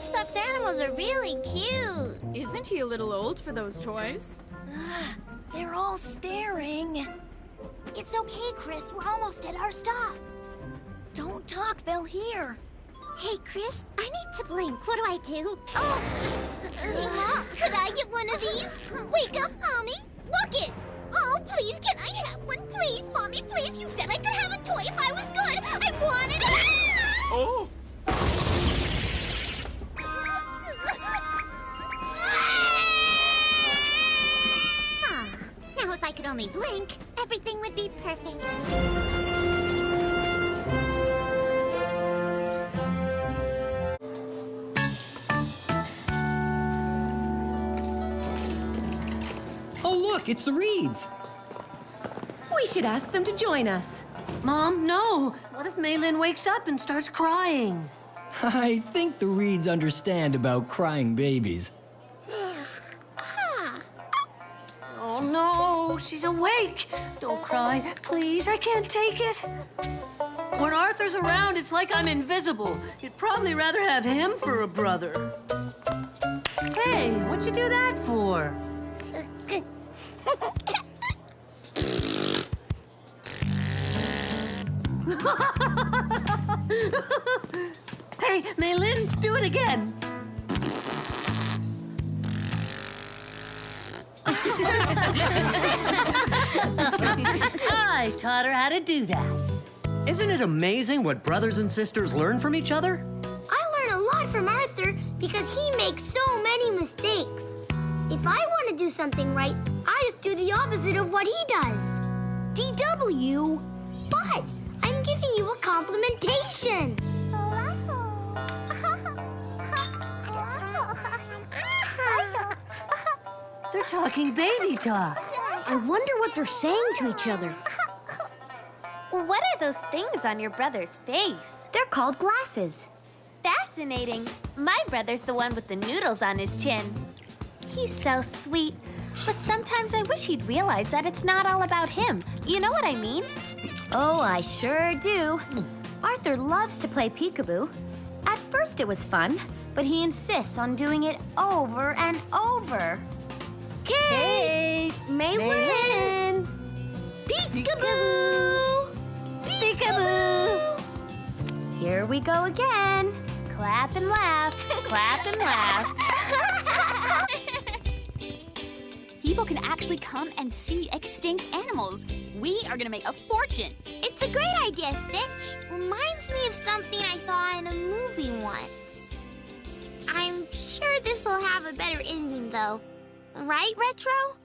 Those stuffed animals are really cute. Isn't he a little old for those toys? They're all staring. It's okay, Chris. We're almost at our stop. Don't talk, they'll hear. Hey, Chris, I need to blink. What do I do? Oh! Hey, Mom, could I get one of these? Wake up, Mommy! Look it! Oh, please, can I have one? Please, Mommy, please. You said I could have a toy if I was good. I wanted it. Oh! Now, if I could only blink, everything would be perfect. Oh, look, it's the Reeds. We should ask them to join us. Mom, no. What if Maylin wakes up and starts crying? I think the Reeds understand about crying babies. Oh, no. She's awake. Don't cry. Please, I can't take it. When Arthur's around, it's like I'm invisible. You'd probably rather have him for a brother. Hey, what'd you do that for? Hey, Maylin, do it again. I taught her how to do that. Isn't it amazing what brothers and sisters learn from each other? I learn a lot from Arthur because he makes so many mistakes. If I want to do something right, I just do the opposite of what he does. DW. But I'm giving you a complimentation. They're talking baby talk. I wonder what they're saying to each other. What are those things on your brother's face? They're called glasses. Fascinating. My brother's the one with the noodles on his chin. He's so sweet, but sometimes I wish he'd realize that it's not all about him. You know what I mean? Oh, I sure do. Arthur loves to play peekaboo. At first it was fun, but he insists on doing it over and over. Kate! Maylin! Peekaboo! Peekaboo! Here we go again. Clap and laugh, clap and laugh. People can actually come and see extinct animals. We are gonna make a fortune. It's a great idea, Stitch. Reminds me of something I saw in a movie once. I'm sure this will have a better ending, though. Right, Retro?